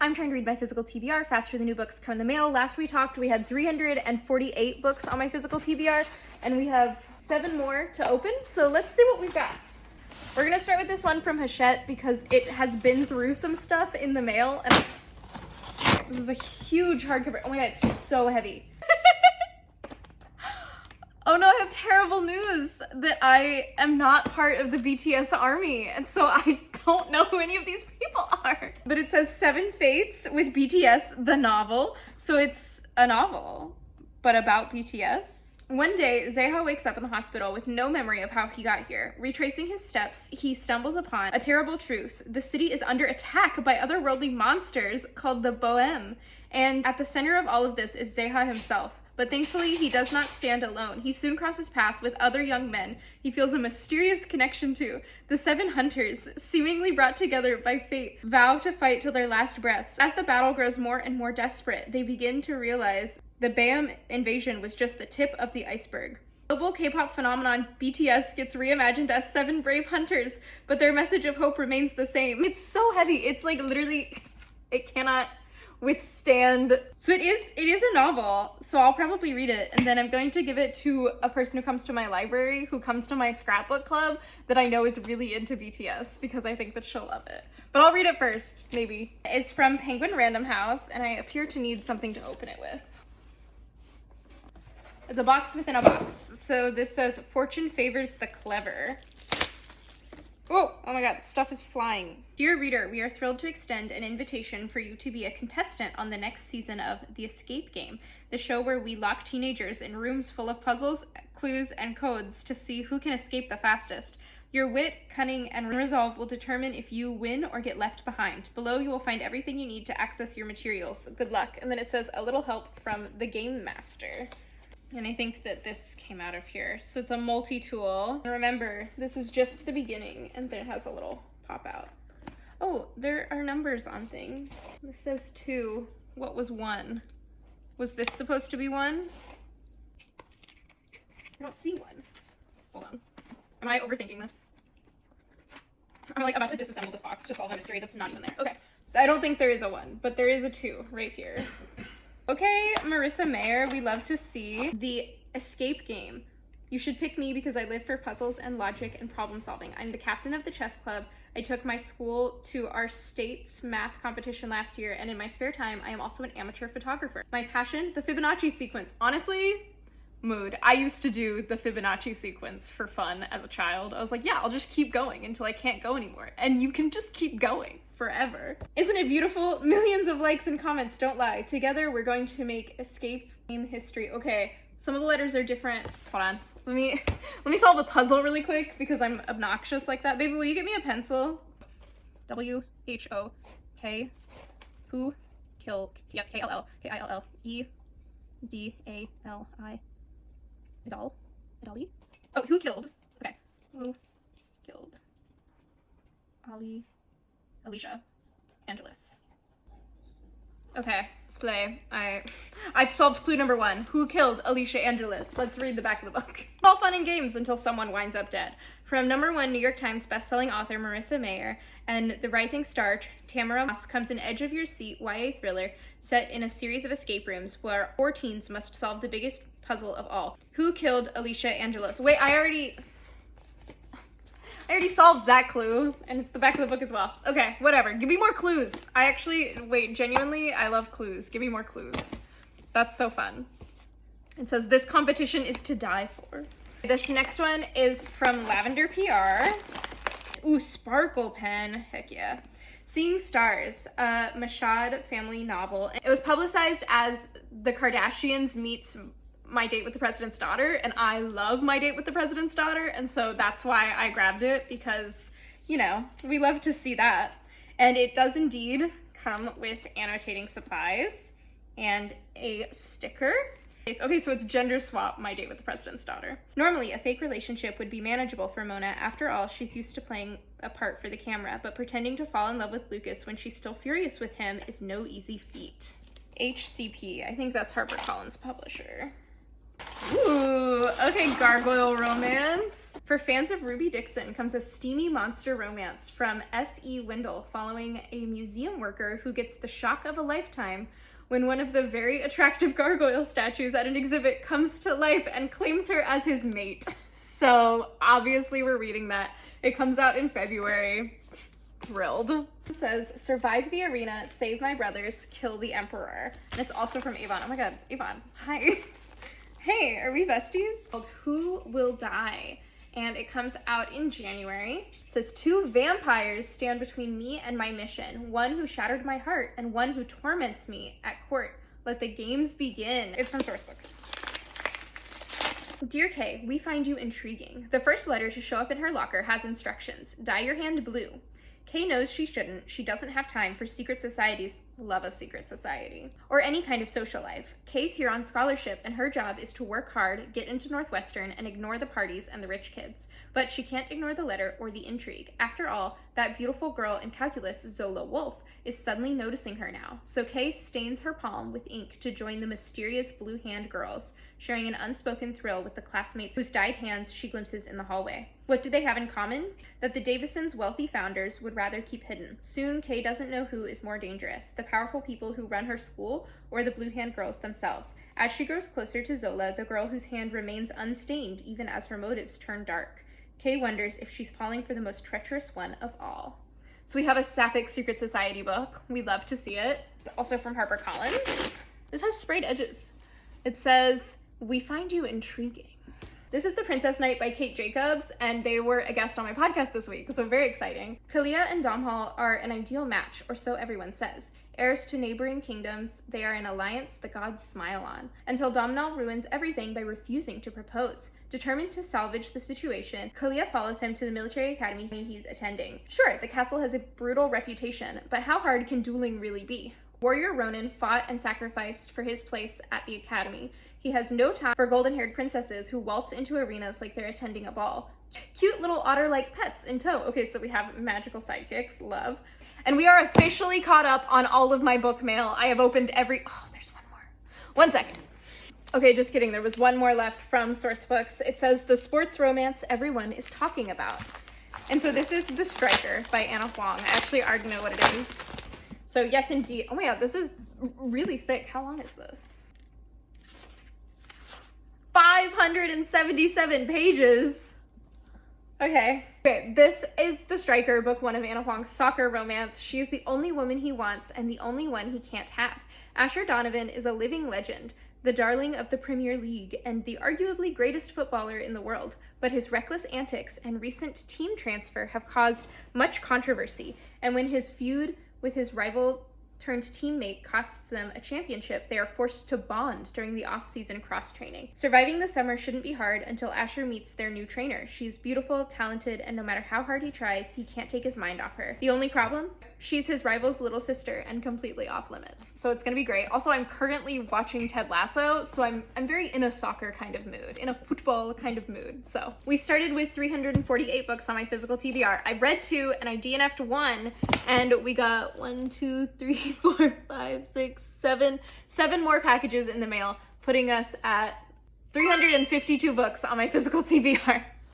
I'm trying to read my physical TBR faster than new books come in the mail. Last we talked, we had 348 books on my physical TBR, and we have 7 more to open, so let's see what we've got. We're gonna start with this one from Hachette because it has been through some stuff in the mail, and this is a huge hardcover. Oh my god, it's so heavy. Oh no, I have terrible news that I am not part of the BTS army, and so I don't know who any of these people are. But it says 7 Fates with BTS, the novel. So it's a novel, but about BTS. One day, Zeha wakes up in the hospital with no memory of how he got here. Retracing his steps, he stumbles upon a terrible truth. The city is under attack by otherworldly monsters called the Bohem. And at the center of all of this is Zeha himself. But thankfully, he does not stand alone. He soon crosses paths with other young men he feels a mysterious connection to. The 7 hunters, seemingly brought together by fate, vow to fight till their last breaths. As the battle grows more and more desperate, they begin to realize the Bohem invasion was just the tip of the iceberg. Global K-pop phenomenon BTS gets reimagined as 7 brave hunters, but their message of hope remains the same. It's so heavy. It's like literally, it cannot withstand. So it is a novel, so I'll probably read it, and then I'm going to give it to a person who comes to my library, who comes to my scrapbook club, that I know is really into BTS, because I think that she'll love it. But I'll read it first, maybe. It's from Penguin Random House, and I appear to need something to open it with. It's a box within a box. So this says, Fortune favors the clever. Oh my god, stuff is flying. Dear reader, we are thrilled to extend an invitation for you to be a contestant on the next season of The Escape Game, the show where we lock teenagers in rooms full of puzzles, clues, and codes to see who can escape the fastest. Your wit, cunning, and resolve will determine if you win or get left behind. Below, you will find everything you need to access your materials. Good luck. And then it says, a little help from the Game Master. And I think that this came out of here. So it's a multi-tool. Remember, this is just the beginning, and then it has a little pop-out. Oh, there are numbers on things. This says 2. What was 1? Was this supposed to be 1? I don't see 1. Hold on. Am I overthinking this? I'm like about to disassemble this box to solve a mystery that's not even there. Okay. I don't think there is a 1, but there is a 2 right here. Okay, Marissa Mayer, we love to see The Escape Game. You should pick me because I live for puzzles and logic and problem solving. I'm the captain of the chess club. I took my school to our state's math competition last year, and in my spare time, I am also an amateur photographer. My passion, the Fibonacci sequence. Honestly, mood. I used to do the Fibonacci sequence for fun as a child. I was like, yeah, I'll just keep going until I can't go anymore. And you can just keep going forever. Isn't it beautiful? Millions of likes and comments, don't lie. Together, we're going to make Escape Game history. Okay, some of the letters are different. Hold on. Let me solve a puzzle really quick because I'm obnoxious like that. Baby, will you get me a pencil? W-H-O-K. Who killed? Yeah, K-L-L. K-I-L-L. E-D-A-L-I. Idol? Idoli? Oh, who killed? Okay. Who killed? Alicia Angelis. Okay, slay. I've solved clue number 1. Who killed Alicia Angelis? Let's read the back of the book. It's all fun and games until someone winds up dead. From number 1 New York Times bestselling author Marissa Mayer and the rising star Tamara Moss comes an edge-of-your-seat YA thriller set in a series of escape rooms where 4 teens must solve the biggest puzzle of all. Who killed Alicia Angelis? Wait, I already solved that clue, and it's the back of the book as well. Okay, whatever. Give me more clues. Genuinely, I love clues. Give me more clues. That's so fun. It says, this competition is to die for. This next one is from Lavender PR. Ooh, Sparkle Pen. Heck yeah. Seeing Stars, a Mashad family novel. It was publicized as The Kardashians meets My Date with the President's Daughter, and I love My Date with the President's Daughter, and so that's why I grabbed it, because, you know, we love to see that. And it does indeed come with annotating supplies and a sticker. It's gender swap My Date with the President's Daughter. Normally, a fake relationship would be manageable for Mona. After all, she's used to playing a part for the camera, but pretending to fall in love with Lucas when she's still furious with him is no easy feat. HCP, I think that's HarperCollins publisher. Ooh, Okay, gargoyle romance. For fans of Ruby Dixon comes a steamy monster romance from S.E. Wendell following a museum worker who gets the shock of a lifetime when one of the very attractive gargoyle statues at an exhibit comes to life and claims her as his mate. So obviously we're reading that. It comes out in February. Thrilled. It says, survive the arena, save my brothers, kill the emperor. And it's also from Avon. Oh my god, Avon, hi. Hey, are we besties? Called Who Will Die? And it comes out in January. It says, two vampires stand between me and my mission. One who shattered my heart and one who torments me at court. Let the games begin. It's from Sourcebooks. Dear Kay, we find you intriguing. The first letter to show up in her locker has instructions. Dye your hand blue. Kay knows she shouldn't. She doesn't have time for secret societies. Love a secret society. Or any kind of social life. Kay's here on scholarship, and her job is to work hard, get into Northwestern, and ignore the parties and the rich kids. But she can't ignore the letter or the intrigue. After all, that beautiful girl in calculus, Zola Wolf, is suddenly noticing her now. So Kay stains her palm with ink to join the mysterious blue hand girls, sharing an unspoken thrill with the classmates whose dyed hands she glimpses in the hallway. What do they have in common? That the Davisons' wealthy founders would rather keep hidden. Soon, Kay doesn't know who is more dangerous, the powerful people who run her school or the blue hand girls themselves. As she grows closer to Zola, the girl whose hand remains unstained even as her motives turn dark, Kay wonders if she's falling for the most treacherous one of all. So we have a Sapphic Secret Society book. We love to see it. It's also from HarperCollins. This has sprayed edges. It says, we find you intriguing. This is The Princess Knight by Kate Jacobs, and they were a guest on my podcast this week, so very exciting. Kalia and Domhall are an ideal match, or so everyone says. Heirs to neighboring kingdoms, they are an alliance the gods smile on, until Domhnall ruins everything by refusing to propose. Determined to salvage the situation, Kalia follows him to the military academy he's attending. Sure, the castle has a brutal reputation, but how hard can dueling really be? Warrior Ronan fought and sacrificed for his place at the academy. He has no time for golden-haired princesses who waltz into arenas like they're attending a ball. Cute little otter-like pets in tow. Okay, so we have magical sidekicks, love. And we are officially caught up on all of my book mail. I have opened oh, there's one more. 1 second. Okay, just kidding. There was one more left from Sourcebooks. It says, the sports romance everyone is talking about. And so this is The Striker by Anna Huang. I actually already know what it is. So yes, indeed. Oh my god, this is really thick. How long is this? 577 pages. Okay, this is The Striker, book 1 of Anna Huang's soccer romance. She is the only woman he wants and the only one he can't have. Asher Donovan is a living legend, the darling of the Premier League and the arguably greatest footballer in the world, but his reckless antics and recent team transfer have caused much controversy, and when his feud with his rival turned teammate costs them a championship, they are forced to bond during the off-season cross-training. Surviving the summer shouldn't be hard until Asher meets their new trainer. She's beautiful, talented, and no matter how hard he tries, he can't take his mind off her. The only problem? She's his rival's little sister and completely off limits. So it's gonna be great. Also, I'm currently watching Ted Lasso, so I'm very in a soccer kind of mood, in a football kind of mood. So we started with 348 books on my physical TBR. I read 2 and I DNF'd 1, and we got 1, 2, 3, 4, 5, 6, 7 more packages in the mail, putting us at 352 books on my physical TBR.